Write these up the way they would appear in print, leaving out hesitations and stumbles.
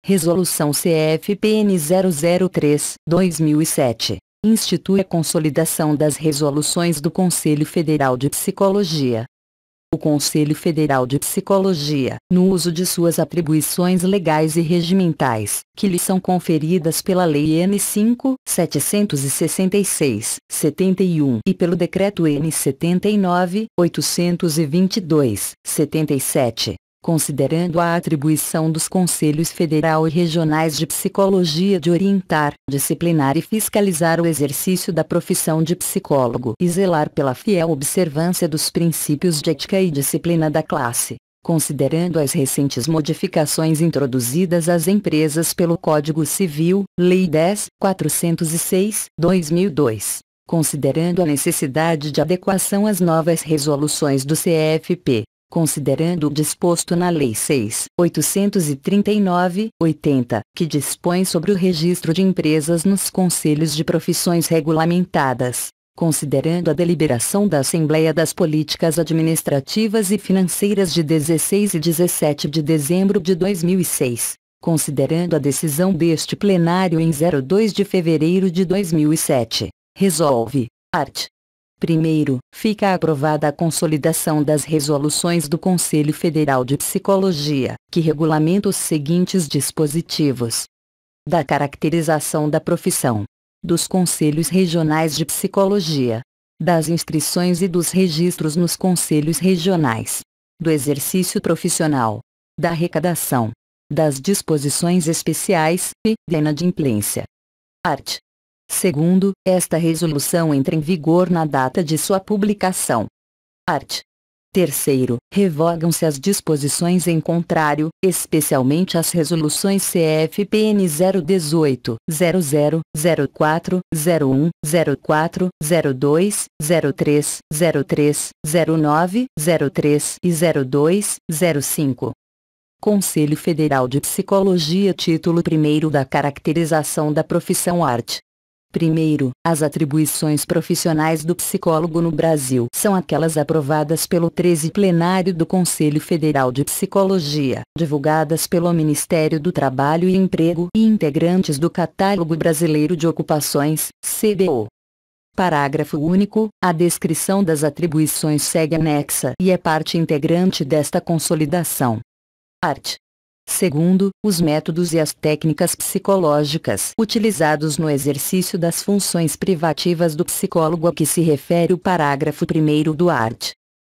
Resolução CFPN 003/2007. Institui a consolidação das resoluções do Conselho Federal de Psicologia. O Conselho Federal de Psicologia, no uso de suas atribuições legais e regimentais, que lhe são conferidas pela Lei N. 5.766/71 e pelo Decreto N. 79.822/77, considerando a atribuição dos Conselhos Federal e Regionais de Psicologia de orientar, disciplinar e fiscalizar o exercício da profissão de psicólogo e zelar pela fiel observância dos princípios de ética e disciplina da classe, considerando as recentes modificações introduzidas às empresas pelo Código Civil, Lei 10.406/2002, considerando a necessidade de adequação às novas resoluções do CFP, considerando o disposto na Lei 6.839/80, que dispõe sobre o registro de empresas nos conselhos de profissões regulamentadas, considerando a deliberação da Assembleia das Políticas Administrativas e Financeiras de 16 e 17 de dezembro de 2006, considerando a decisão deste plenário em 02 de fevereiro de 2007, resolve: art. 1º, fica aprovada a consolidação das resoluções do Conselho Federal de Psicologia, que regulamenta os seguintes dispositivos: da caracterização da profissão, dos Conselhos Regionais de Psicologia, das inscrições e dos registros nos Conselhos Regionais, do exercício profissional, da arrecadação, das disposições especiais e da inadimplência. Art. 2º, esta resolução entra em vigor na data de sua publicação. Art. 3º, revogam-se as disposições em contrário, especialmente as resoluções CFPN 018, 00, 04, 01, 04, 02, 03, 03, 09, 03 e 02, 05. Conselho Federal de Psicologia. Título 1º da caracterização da profissão. Art. 1º, as atribuições profissionais do psicólogo no Brasil são aquelas aprovadas pelo 13º plenário do Conselho Federal de Psicologia, divulgadas pelo Ministério do Trabalho e Emprego e integrantes do Catálogo Brasileiro de Ocupações, CBO. Parágrafo único. A descrição das atribuições segue anexa e é parte integrante desta consolidação. Art. 2º, os métodos e as técnicas psicológicas utilizados no exercício das funções privativas do psicólogo a que se refere o parágrafo 1º do art.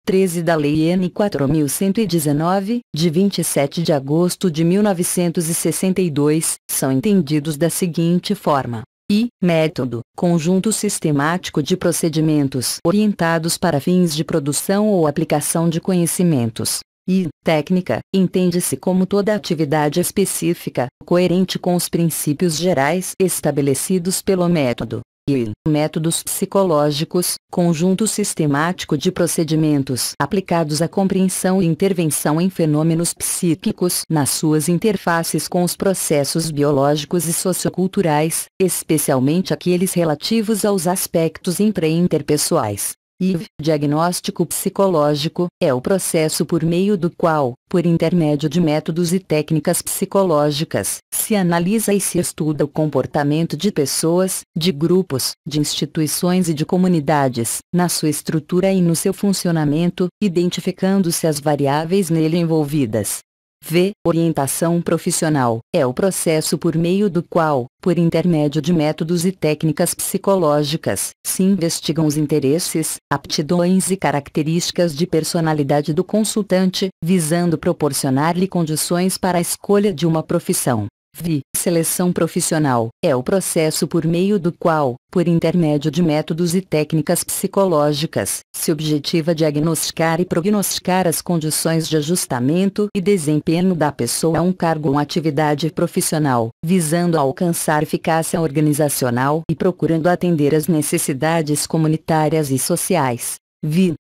13 da Lei N. 4.119, de 27 de agosto de 1962, são entendidos da seguinte forma: I. Método, conjunto sistemático de procedimentos orientados para fins de produção ou aplicação de conhecimentos. E, técnica, entende-se como toda atividade específica, coerente com os princípios gerais estabelecidos pelo método. E, métodos psicológicos, conjunto sistemático de procedimentos aplicados à compreensão e intervenção em fenômenos psíquicos nas suas interfaces com os processos biológicos e socioculturais, especialmente aqueles relativos aos aspectos intra-interpessoais. IV, diagnóstico psicológico, é o processo por meio do qual, por intermédio de métodos e técnicas psicológicas, se analisa e se estuda o comportamento de pessoas, de grupos, de instituições e de comunidades, na sua estrutura e no seu funcionamento, identificando-se as variáveis nele envolvidas. V. Orientação profissional, é o processo por meio do qual, por intermédio de métodos e técnicas psicológicas, se investigam os interesses, aptidões e características de personalidade do consultante, visando proporcionar-lhe condições para a escolha de uma profissão. V. Seleção profissional, é o processo por meio do qual, por intermédio de métodos e técnicas psicológicas, se objetiva diagnosticar e prognosticar as condições de ajustamento e desempenho da pessoa a um cargo ou atividade profissional, visando alcançar eficácia organizacional e procurando atender às necessidades comunitárias e sociais.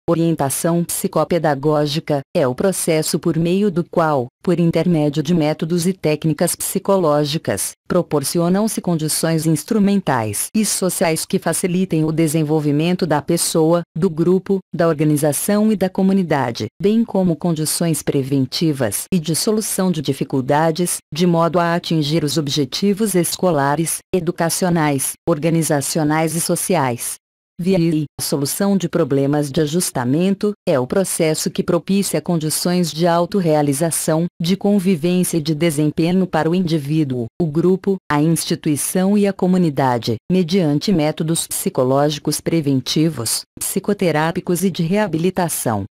Orientação psicopedagógica é o processo por meio do qual, por intermédio de métodos e técnicas psicológicas, proporcionam-se condições instrumentais e sociais que facilitem o desenvolvimento da pessoa, do grupo, da organização e da comunidade, bem como condições preventivas e de solução de dificuldades, de modo a atingir os objetivos escolares, educacionais, organizacionais e sociais. A solução de problemas de ajustamento é o processo que propicia condições de autorrealização, de convivência e de desempenho para o indivíduo, o grupo, a instituição e a comunidade, mediante métodos psicológicos preventivos, psicoterápicos e de reabilitação.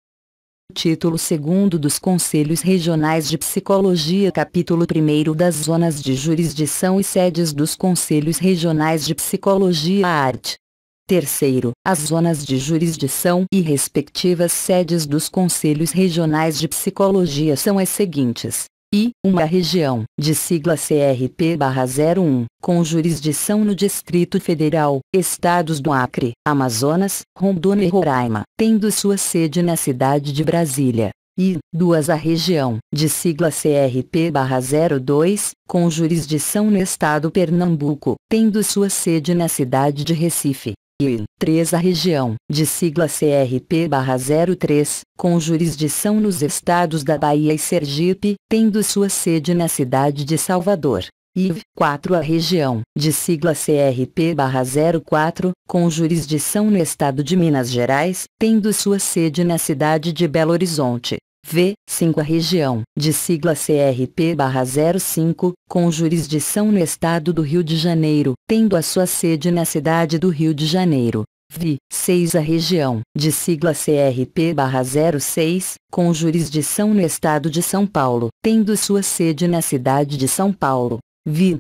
Título 2º dos Conselhos Regionais de Psicologia. Capítulo 1º das Zonas de Jurisdição e Sedes dos Conselhos Regionais de Psicologia. Arte. Terceiro, as zonas de jurisdição e respectivas sedes dos Conselhos Regionais de Psicologia são as seguintes. Uma região, de sigla CRP/01, com jurisdição no Distrito Federal, Estados do Acre, Amazonas, Rondônia e Roraima, tendo sua sede na cidade de Brasília. 2. A região, de sigla CRP/02, com jurisdição no Estado Pernambuco, tendo sua sede na cidade de Recife. 3. A região, de sigla CRP/03, com jurisdição nos estados da Bahia e Sergipe, tendo sua sede na cidade de Salvador. 4. A região, de sigla CRP/04, com jurisdição no estado de Minas Gerais, tendo sua sede na cidade de Belo Horizonte. 5. A região, de sigla CRP/05, com jurisdição no estado do Rio de Janeiro, tendo a sua sede na cidade do Rio de Janeiro. 6. A região, de sigla CRP/06, com jurisdição no estado de São Paulo, tendo sua sede na cidade de São Paulo.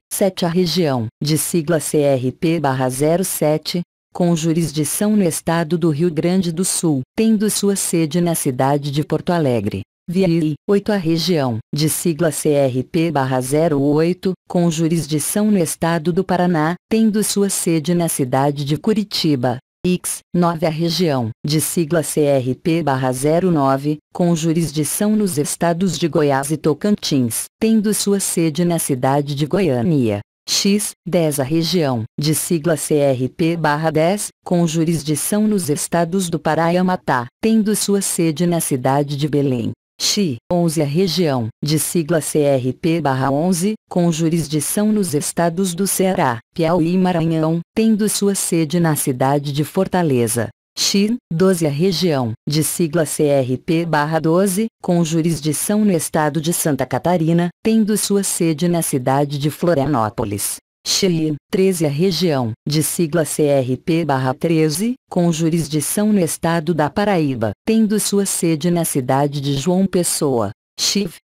7. A região, de sigla CRP/07, com jurisdição no estado do Rio Grande do Sul, tendo sua sede na cidade de Porto Alegre. 8. A região, de sigla CRP/08, com jurisdição no estado do Paraná, tendo sua sede na cidade de Curitiba. 9. A região, de sigla CRP/09, com jurisdição nos estados de Goiás e Tocantins, tendo sua sede na cidade de Goiânia. 10. A região, de sigla CRP/10, com jurisdição nos estados do Pará e Amapá, tendo sua sede na cidade de Belém. 11. A região, de sigla CRP/11, com jurisdição nos estados do Ceará, Piauí e Maranhão, tendo sua sede na cidade de Fortaleza. 12. A região, de sigla CRP/12, com jurisdição no estado de Santa Catarina, tendo sua sede na cidade de Florianópolis. 13. A região, de sigla CRP/13, com jurisdição no estado da Paraíba, tendo sua sede na cidade de João Pessoa.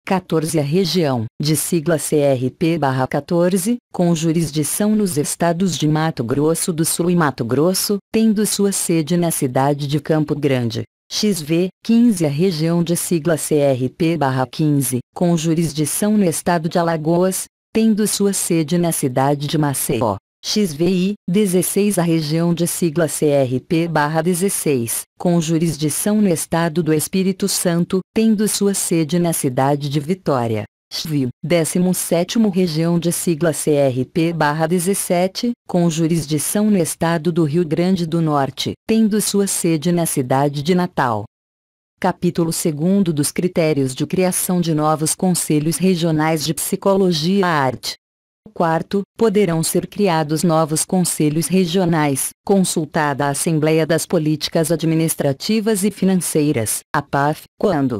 14. A região, de sigla CRP/14, com jurisdição nos estados de Mato Grosso do Sul e Mato Grosso, tendo sua sede na cidade de Campo Grande. 15. A região de sigla CRP/15, com jurisdição no estado de Alagoas, tendo sua sede na cidade de Maceió. 16. A região de sigla CRP/16, com jurisdição no estado do Espírito Santo, tendo sua sede na cidade de Vitória. 17. Região de sigla CRP/17, com jurisdição no estado do Rio Grande do Norte, tendo sua sede na cidade de Natal. Capítulo 2 dos Critérios de Criação de Novos Conselhos Regionais de Psicologia. Arte. 4. Poderão ser criados novos conselhos regionais, consultada a Assembleia das Políticas Administrativas e Financeiras, APAF, quando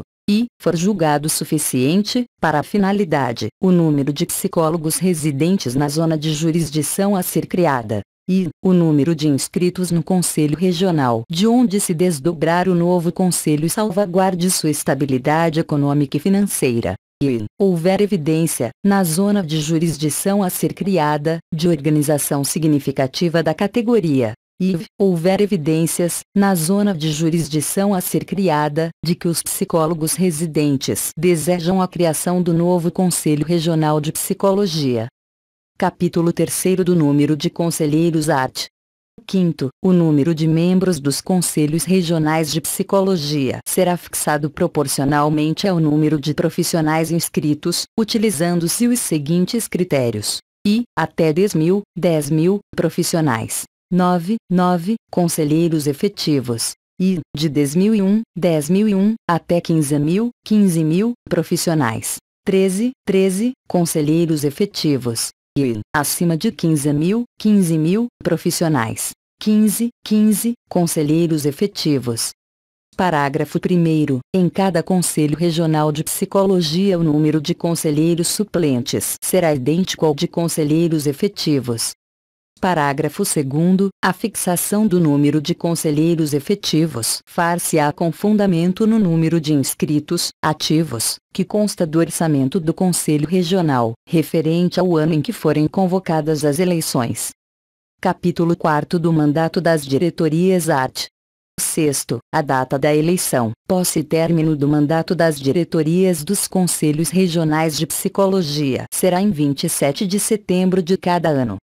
for julgado suficiente, para a finalidade, o número de psicólogos residentes na zona de jurisdição a ser criada, e o número de inscritos no Conselho Regional de onde se desdobrar o novo Conselho salvaguarde sua estabilidade econômica e financeira. E houver evidência, na zona de jurisdição a ser criada, de organização significativa da categoria. E houver evidências, na zona de jurisdição a ser criada, de que os psicólogos residentes desejam a criação do novo Conselho Regional de Psicologia. Capítulo 3 do número de conselheiros. Art. Quinto, o número de membros dos Conselhos Regionais de Psicologia será fixado proporcionalmente ao número de profissionais inscritos, utilizando-se os seguintes critérios: até 10.000 profissionais. 9 conselheiros efetivos. De 10.001 até 15.000 profissionais. 13 conselheiros efetivos. Acima de 15.000 profissionais. 15 conselheiros efetivos. Parágrafo 1º. Em cada Conselho Regional de Psicologia o número de conselheiros suplentes será idêntico ao de conselheiros efetivos. Parágrafo 2º. A fixação do número de conselheiros efetivos far-se-á com fundamento no número de inscritos, ativos, que consta do orçamento do Conselho Regional, referente ao ano em que forem convocadas as eleições. Capítulo 4 do Mandato das Diretorias art. 6º. A data da eleição, posse e término do mandato das diretorias dos Conselhos Regionais de Psicologia será em 27 de setembro de cada ano.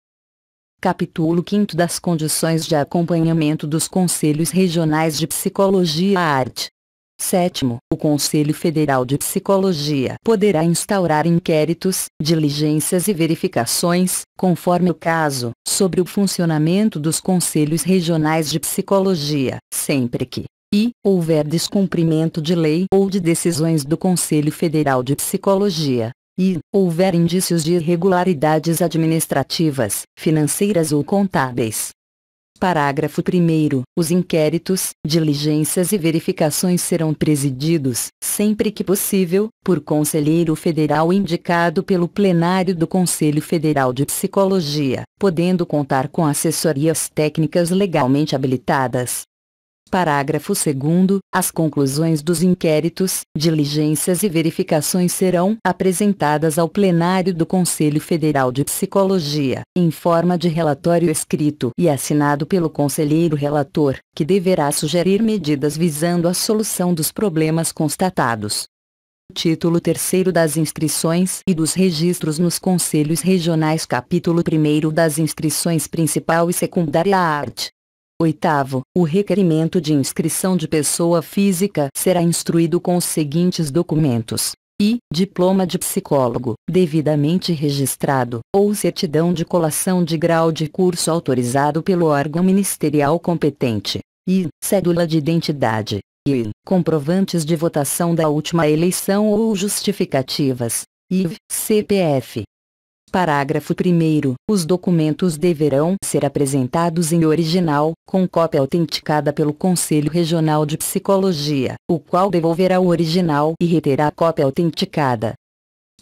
Capítulo 5 das condições de acompanhamento dos Conselhos Regionais de Psicologia art. 7º. O Conselho Federal de Psicologia poderá instaurar inquéritos, diligências e verificações, conforme o caso, sobre o funcionamento dos Conselhos Regionais de Psicologia, sempre que houver descumprimento de lei ou de decisões do Conselho Federal de Psicologia, houver indícios de irregularidades administrativas, financeiras ou contábeis. Parágrafo 1º. Os inquéritos, diligências e verificações serão presididos, sempre que possível, por conselheiro federal indicado pelo plenário do Conselho Federal de Psicologia, podendo contar com assessorias técnicas legalmente habilitadas. Parágrafo 2º. As conclusões dos inquéritos, diligências e verificações serão apresentadas ao plenário do Conselho Federal de Psicologia, em forma de relatório escrito e assinado pelo conselheiro relator, que deverá sugerir medidas visando a solução dos problemas constatados. Título 3º das inscrições e dos registros nos Conselhos Regionais. Capítulo 1º das inscrições principal e secundária art. 8º. O requerimento de inscrição de pessoa física será instruído com os seguintes documentos: diploma de psicólogo, devidamente registrado, ou certidão de colação de grau de curso autorizado pelo órgão ministerial competente, cédula de identidade, comprovantes de votação da última eleição ou justificativas, CPF. Parágrafo 1º. Os documentos deverão ser apresentados em original, com cópia autenticada pelo Conselho Regional de Psicologia, o qual devolverá o original e reterá a cópia autenticada.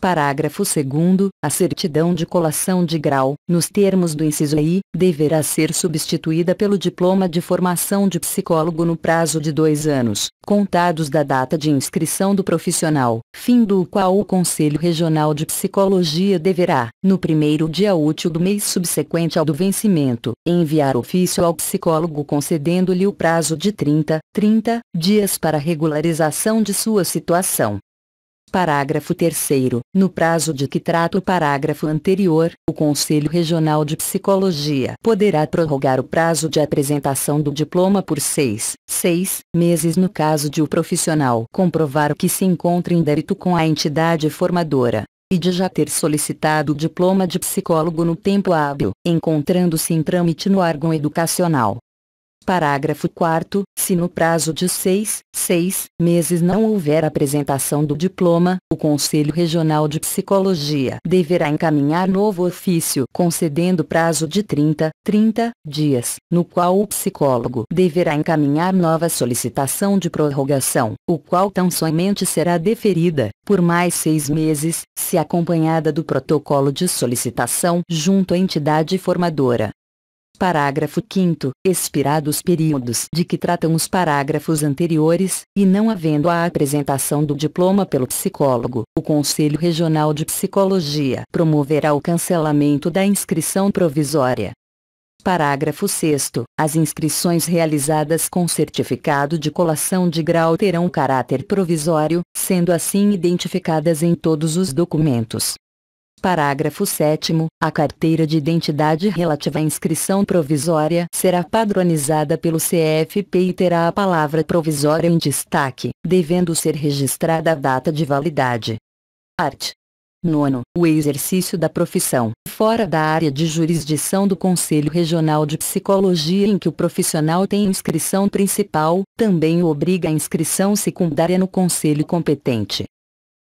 Parágrafo 2º. A certidão de colação de grau, nos termos do inciso I, deverá ser substituída pelo diploma de formação de psicólogo no prazo de 2 anos, contados da data de inscrição do profissional, fim do qual o Conselho Regional de Psicologia deverá, no primeiro dia útil do mês subsequente ao do vencimento, enviar ofício ao psicólogo concedendo-lhe o prazo de 30 dias para regularização de sua situação. Parágrafo 3º. No prazo de que trata o parágrafo anterior, o Conselho Regional de Psicologia poderá prorrogar o prazo de apresentação do diploma por 6 meses no caso de o profissional comprovar que se encontra em débito com a entidade formadora, e de já ter solicitado o diploma de psicólogo no tempo hábil, encontrando-se em trâmite no órgão educacional. Parágrafo 4º. Se no prazo de 6 meses não houver apresentação do diploma, o Conselho Regional de Psicologia deverá encaminhar novo ofício concedendo prazo de 30 dias, no qual o psicólogo deverá encaminhar nova solicitação de prorrogação, o qual tão somente será deferida, por mais 6 meses, se acompanhada do protocolo de solicitação junto à entidade formadora. Parágrafo 5º. Expirados os períodos de que tratam os parágrafos anteriores, e não havendo a apresentação do diploma pelo psicólogo, o Conselho Regional de Psicologia promoverá o cancelamento da inscrição provisória. Parágrafo 6º. As inscrições realizadas com certificado de colação de grau terão caráter provisório, sendo assim identificadas em todos os documentos. Parágrafo 7º. A carteira de identidade relativa à inscrição provisória será padronizada pelo CFP e terá a palavra provisória em destaque, devendo ser registrada a data de validade. Art. 9º. O exercício da profissão, fora da área de jurisdição do Conselho Regional de Psicologia em que o profissional tem inscrição principal, também o obriga a inscrição secundária no conselho competente.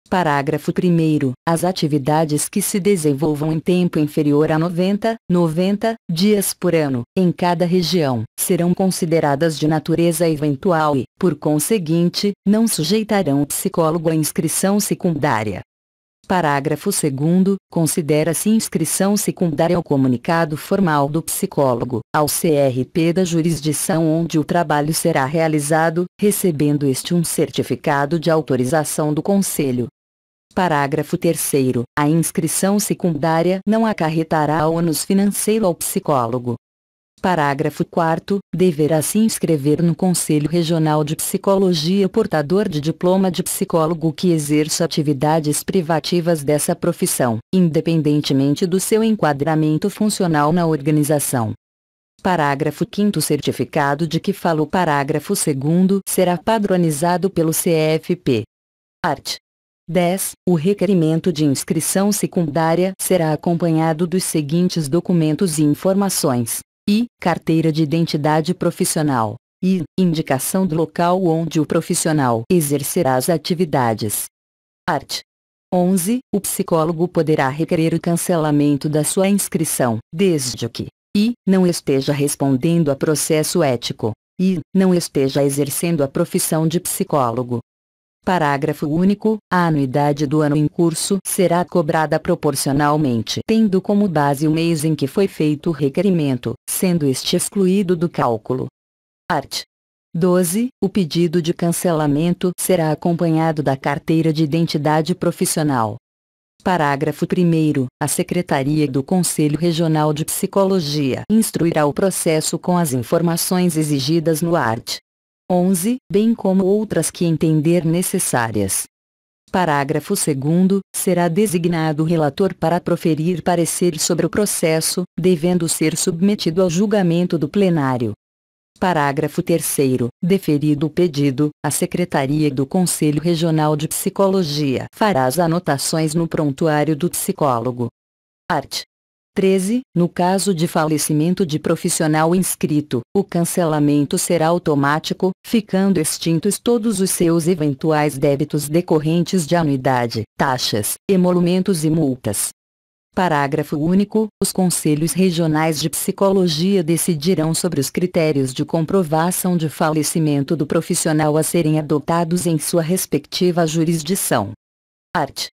Parágrafo 1º. As atividades que se desenvolvam em tempo inferior a 90 dias por ano, em cada região, serão consideradas de natureza eventual e, por conseguinte, não sujeitarão o psicólogo à inscrição secundária. Parágrafo 2º. Considera-se inscrição secundária o comunicado formal do psicólogo, ao CRP da jurisdição onde o trabalho será realizado, recebendo este um certificado de autorização do Conselho. Parágrafo 3º. A inscrição secundária não acarretará ônus financeiro ao psicólogo. Parágrafo 4º. Deverá se inscrever no Conselho Regional de Psicologia portador de diploma de psicólogo que exerça atividades privativas dessa profissão, independentemente do seu enquadramento funcional na organização. Parágrafo 5º. Certificado de que fala o parágrafo 2º será padronizado pelo CFP. Art. 10. O requerimento de inscrição secundária será acompanhado dos seguintes documentos e informações: I. Carteira de identidade profissional. I. Indicação do local onde o profissional exercerá as atividades. Art. 11. O psicólogo poderá requerer o cancelamento da sua inscrição, desde que I. Não esteja respondendo a processo ético. I. Não esteja exercendo a profissão de psicólogo. Parágrafo único. A anuidade do ano em curso será cobrada proporcionalmente, tendo como base o mês em que foi feito o requerimento, sendo este excluído do cálculo. Art. 12. O pedido de cancelamento será acompanhado da carteira de identidade profissional. Parágrafo 1º. A Secretaria do Conselho Regional de Psicologia instruirá o processo com as informações exigidas no art. 11, bem como outras que entender necessárias. Parágrafo 2º. Será designado o relator para proferir parecer sobre o processo, devendo ser submetido ao julgamento do plenário. Parágrafo 3º. Deferido o pedido, a Secretaria do Conselho Regional de Psicologia fará as anotações no prontuário do psicólogo. Art. 13. No caso de falecimento de profissional inscrito, o cancelamento será automático, ficando extintos todos os seus eventuais débitos decorrentes de anuidade, taxas, emolumentos e multas. Parágrafo único. Os conselhos regionais de psicologia decidirão sobre os critérios de comprovação de falecimento do profissional a serem adotados em sua respectiva jurisdição. Art.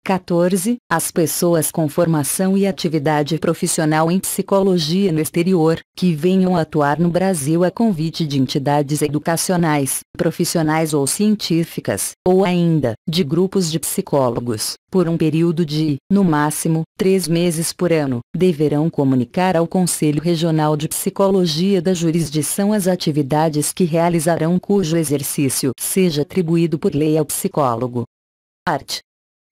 14. As pessoas com formação e atividade profissional em psicologia no exterior, que venham atuar no Brasil a convite de entidades educacionais, profissionais ou científicas, ou ainda, de grupos de psicólogos, por um período de, no máximo, 3 meses por ano, deverão comunicar ao Conselho Regional de Psicologia da jurisdição as atividades que realizarão cujo exercício seja atribuído por lei ao psicólogo. Art.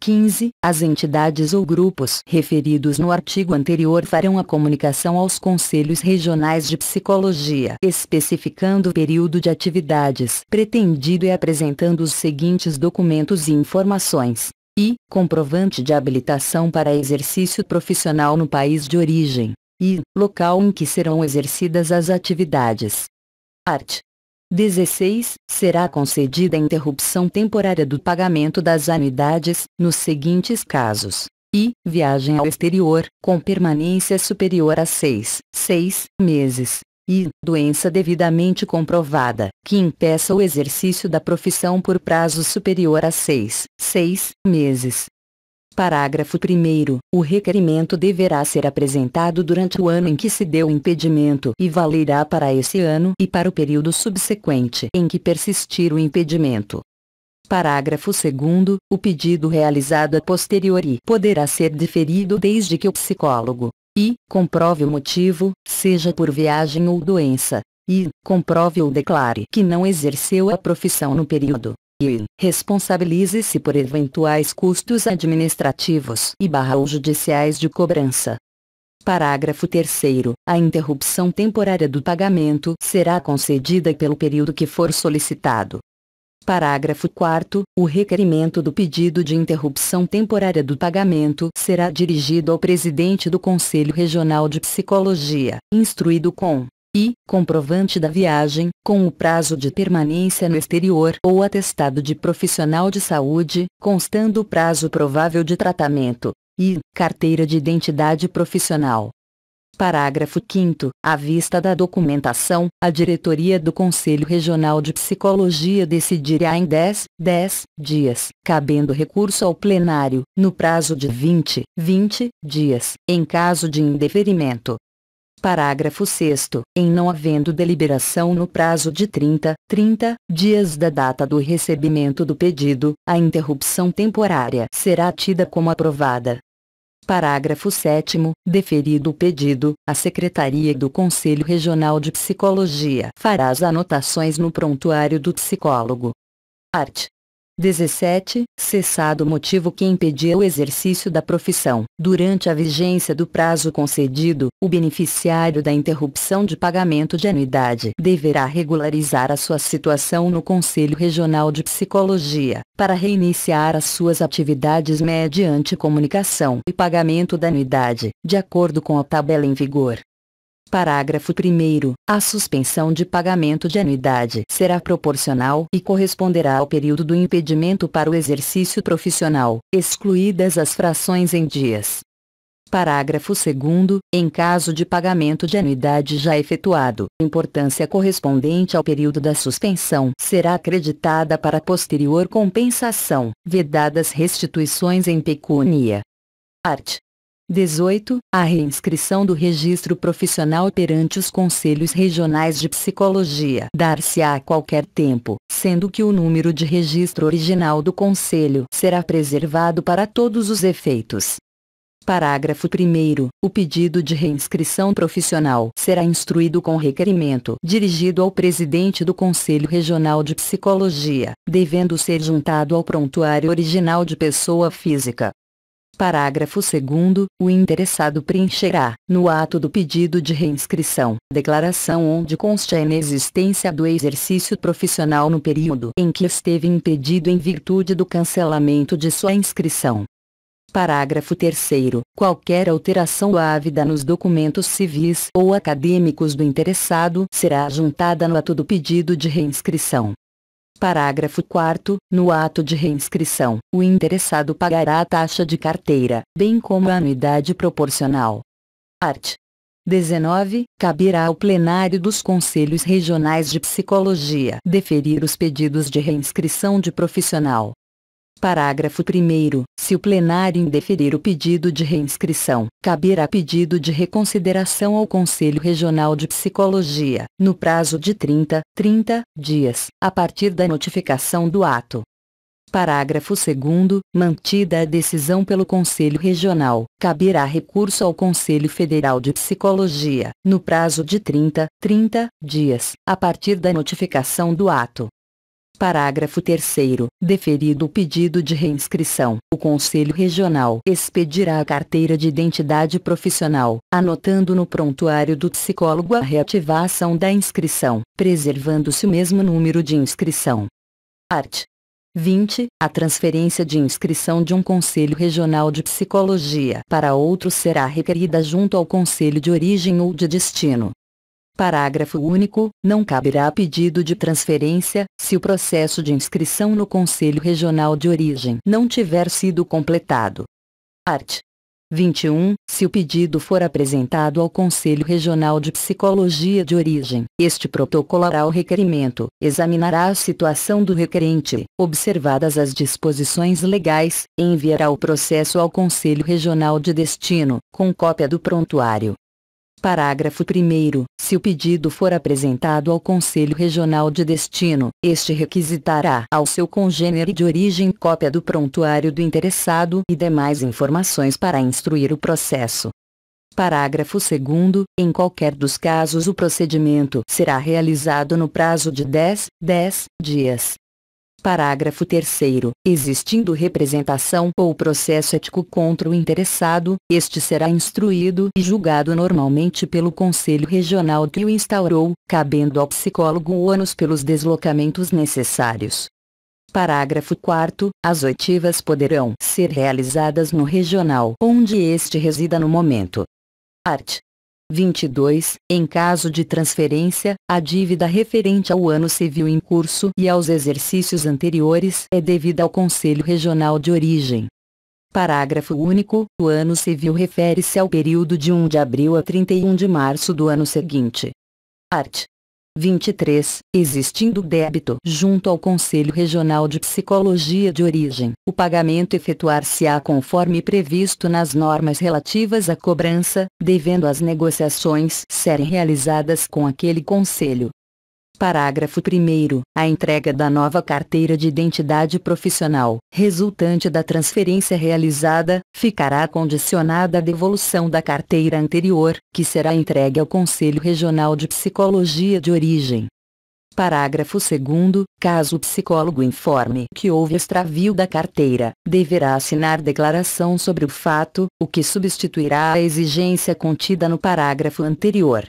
15. As entidades ou grupos referidos no artigo anterior farão a comunicação aos conselhos regionais de psicologia, especificando o período de atividades pretendido e apresentando os seguintes documentos e informações: I. Comprovante de habilitação para exercício profissional no país de origem. I. Local em que serão exercidas as atividades. Art. 16. Será concedida a interrupção temporária do pagamento das anuidades, nos seguintes casos: I. Viagem ao exterior, com permanência superior a 6 meses. I. Doença devidamente comprovada, que impeça o exercício da profissão por prazo superior a 6 meses. Parágrafo 1º. O requerimento deverá ser apresentado durante o ano em que se deu o impedimento e valerá para esse ano e para o período subsequente em que persistir o impedimento. Parágrafo 2º. O pedido realizado a posteriori poderá ser diferido desde que o psicólogo I. Comprove o motivo, seja por viagem ou doença. I. Comprove ou declare que não exerceu a profissão no período e responsabilize-se por eventuais custos administrativos e/ou judiciais de cobrança. Parágrafo 3º. A interrupção temporária do pagamento será concedida pelo período que for solicitado. Parágrafo 4º. O requerimento do pedido de interrupção temporária do pagamento será dirigido ao presidente do Conselho Regional de Psicologia, instruído com comprovante da viagem, com o prazo de permanência no exterior ou atestado de profissional de saúde, constando o prazo provável de tratamento, e carteira de identidade profissional. Parágrafo 5º. À vista da documentação, a diretoria do Conselho Regional de Psicologia decidirá em 10 dias, cabendo recurso ao plenário, no prazo de 20 dias, em caso de indeferimento. Parágrafo 6º. Em não havendo deliberação no prazo de 30 dias da data do recebimento do pedido, a interrupção temporária será tida como aprovada. Parágrafo 7º. Deferido o pedido, a Secretaria do Conselho Regional de Psicologia fará as anotações no prontuário do psicólogo. Art. 17. Cessado o motivo que impedia o exercício da profissão. Durante a vigência do prazo concedido, o beneficiário da interrupção de pagamento de anuidade deverá regularizar a sua situação no Conselho Regional de Psicologia, para reiniciar as suas atividades mediante comunicação e pagamento da anuidade, de acordo com a tabela em vigor. Parágrafo 1º. A suspensão de pagamento de anuidade será proporcional e corresponderá ao período do impedimento para o exercício profissional, excluídas as frações em dias. Parágrafo 2º. Em caso de pagamento de anuidade já efetuado, importância correspondente ao período da suspensão será acreditada para posterior compensação, vedadas restituições em pecúnia. Art. 18. A reinscrição do registro profissional perante os Conselhos Regionais de Psicologia dar-se-á a qualquer tempo, sendo que o número de registro original do Conselho será preservado para todos os efeitos. Parágrafo 1º. O pedido de reinscrição profissional será instruído com requerimento dirigido ao presidente do Conselho Regional de Psicologia, devendo ser juntado ao prontuário original de pessoa física. Parágrafo 2º. O interessado preencherá, no ato do pedido de reinscrição, declaração onde conste a inexistência do exercício profissional no período em que esteve impedido em virtude do cancelamento de sua inscrição. Parágrafo 3º. Qualquer alteração ávida nos documentos civis ou acadêmicos do interessado será juntada no ato do pedido de reinscrição. Parágrafo 4º. No ato de reinscrição, o interessado pagará a taxa de carteira, bem como a anuidade proporcional. Art. 19. Caberá ao plenário dos Conselhos Regionais de Psicologia deferir os pedidos de reinscrição de profissional. Parágrafo 1º. Se o plenário indeferir o pedido de reinscrição, caberá pedido de reconsideração ao Conselho Regional de Psicologia, no prazo de 30 dias, a partir da notificação do ato. Parágrafo 2º. Mantida a decisão pelo Conselho Regional, caberá recurso ao Conselho Federal de Psicologia, no prazo de 30 dias, a partir da notificação do ato. Parágrafo 3º. Deferido o pedido de reinscrição, o Conselho Regional expedirá a carteira de identidade profissional, anotando no prontuário do psicólogo a reativação da inscrição, preservando-se o mesmo número de inscrição. Art. 20. A transferência de inscrição de um Conselho Regional de Psicologia para outro será requerida junto ao Conselho de origem ou de destino. Parágrafo único. Não caberá pedido de transferência, se o processo de inscrição no Conselho Regional de origem não tiver sido completado. Art. 21. Se o pedido for apresentado ao Conselho Regional de Psicologia de origem, este protocolará o requerimento, examinará a situação do requerente, observadas as disposições legais, e enviará o processo ao Conselho Regional de destino, com cópia do prontuário. Parágrafo 1º. Se o pedido for apresentado ao Conselho Regional de destino, este requisitará ao seu congênere de origem cópia do prontuário do interessado e demais informações para instruir o processo. Parágrafo 2º. Em qualquer dos casos o procedimento será realizado no prazo de 10 dias. Parágrafo 3º. Existindo representação ou processo ético contra o interessado, este será instruído e julgado normalmente pelo Conselho Regional que o instaurou, cabendo ao psicólogo o ônus pelos deslocamentos necessários. Parágrafo 4º. As oitivas poderão ser realizadas no regional onde este resida no momento. Art. 22. Em caso de transferência, a dívida referente ao ano civil em curso e aos exercícios anteriores é devida ao Conselho Regional de origem. Parágrafo único. O ano civil refere-se ao período de 1 de abril a 31 de março do ano seguinte. Art. 23. Existindo débito junto ao Conselho Regional de Psicologia de origem, o pagamento efetuar-se-á conforme previsto nas normas relativas à cobrança, devendo as negociações serem realizadas com aquele conselho. Parágrafo 1º. A entrega da nova carteira de identidade profissional, resultante da transferência realizada, ficará condicionada à devolução da carteira anterior, que será entregue ao Conselho Regional de Psicologia de origem. Parágrafo 2º. Caso o psicólogo informe que houve extravio da carteira, deverá assinar declaração sobre o fato, o que substituirá a exigência contida no parágrafo anterior.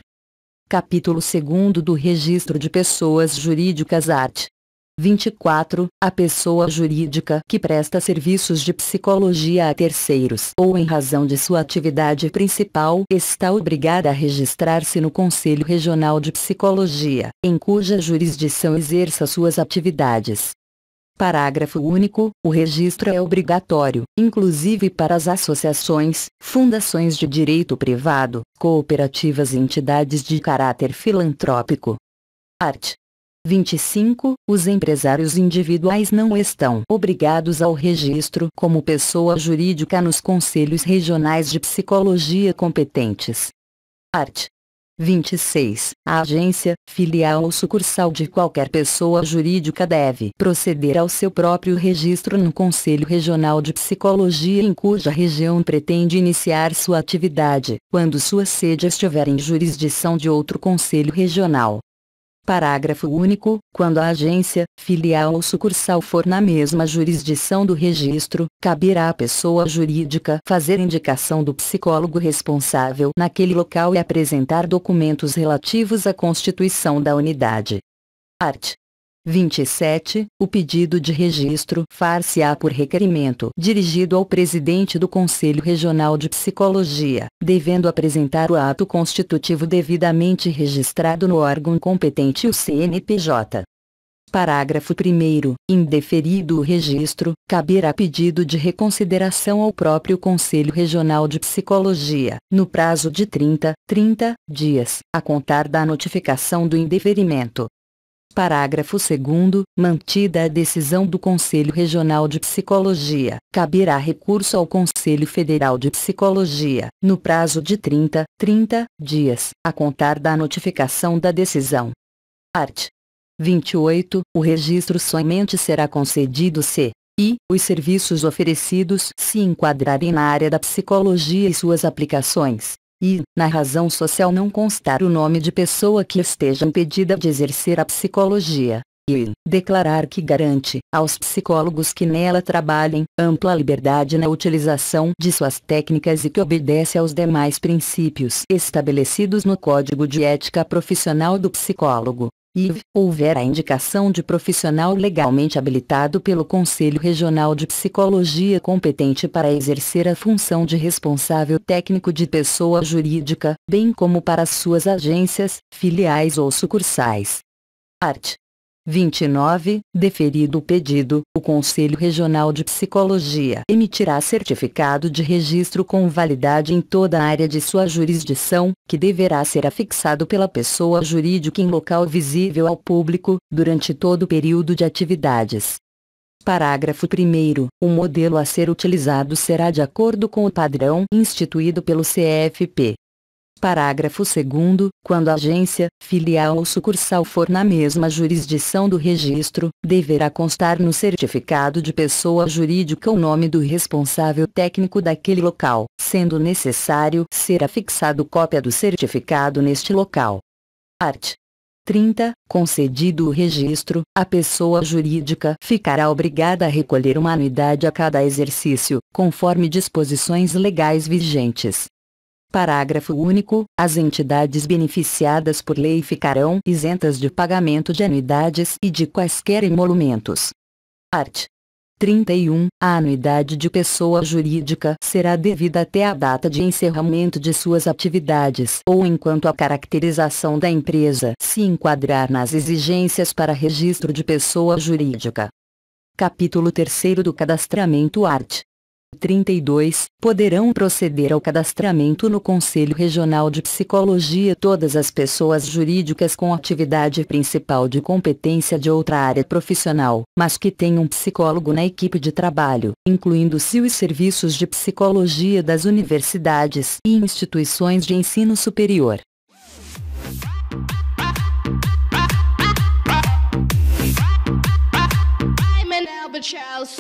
Capítulo 2º do Registro de Pessoas Jurídicas Art. 24. A pessoa jurídica que presta serviços de psicologia a terceiros ou em razão de sua atividade principal está obrigada a registrar-se no Conselho Regional de Psicologia, em cuja jurisdição exerça suas atividades. Parágrafo único. O registro é obrigatório, inclusive para as associações, fundações de direito privado, cooperativas e entidades de caráter filantrópico. Art. 25. Os empresários individuais não estão obrigados ao registro como pessoa jurídica nos conselhos regionais de psicologia competentes. Art. 26. A agência, filial ou sucursal de qualquer pessoa jurídica deve proceder ao seu próprio registro no Conselho Regional de Psicologia em cuja região pretende iniciar sua atividade, quando sua sede estiver em jurisdição de outro Conselho Regional. Parágrafo único. Quando a agência, filial ou sucursal for na mesma jurisdição do registro, caberá à pessoa jurídica fazer indicação do psicólogo responsável naquele local e apresentar documentos relativos à constituição da unidade. Art. 27. O pedido de registro far-se-á por requerimento dirigido ao presidente do Conselho Regional de Psicologia, devendo apresentar o ato constitutivo devidamente registrado no órgão competente, o CNPJ. Parágrafo 1º. Indeferido o registro, caberá pedido de reconsideração ao próprio Conselho Regional de Psicologia, no prazo de 30 dias, a contar da notificação do indeferimento. Parágrafo 2º. Mantida a decisão do Conselho Regional de Psicologia, caberá recurso ao Conselho Federal de Psicologia, no prazo de 30 dias, a contar da notificação da decisão. Art. 28. O registro somente será concedido se os serviços oferecidos se enquadrarem na área da psicologia e suas aplicações, e, na razão social não constar o nome de pessoa que esteja impedida de exercer a psicologia, e declarar que garante, aos psicólogos que nela trabalhem, ampla liberdade na utilização de suas técnicas e que obedece aos demais princípios estabelecidos no Código de Ética Profissional do Psicólogo. E houver a indicação de profissional legalmente habilitado pelo Conselho Regional de Psicologia competente para exercer a função de responsável técnico de pessoa jurídica, bem como para suas agências, filiais ou sucursais. Art. 29. Deferido o pedido, o Conselho Regional de Psicologia emitirá certificado de registro com validade em toda a área de sua jurisdição, que deverá ser afixado pela pessoa jurídica em local visível ao público, durante todo o período de atividades. Parágrafo 1º. O modelo a ser utilizado será de acordo com o padrão instituído pelo CFP. Parágrafo 2º. Quando a agência, filial ou sucursal for na mesma jurisdição do registro, deverá constar no certificado de pessoa jurídica o nome do responsável técnico daquele local, sendo necessário ser afixado cópia do certificado neste local. Art. 30. Concedido o registro, a pessoa jurídica ficará obrigada a recolher uma anuidade a cada exercício, conforme disposições legais vigentes. Parágrafo único. As entidades beneficiadas por lei ficarão isentas de pagamento de anuidades e de quaisquer emolumentos. Art. 31. A anuidade de pessoa jurídica será devida até a data de encerramento de suas atividades ou enquanto a caracterização da empresa se enquadrar nas exigências para registro de pessoa jurídica. Capítulo 3º do Cadastramento Art. 32. Poderão proceder ao cadastramento no Conselho Regional de Psicologia todas as pessoas jurídicas com atividade principal de competência de outra área profissional, mas que tenham psicólogo na equipe de trabalho, incluindo-se os serviços de psicologia das universidades e instituições de ensino superior. Charles.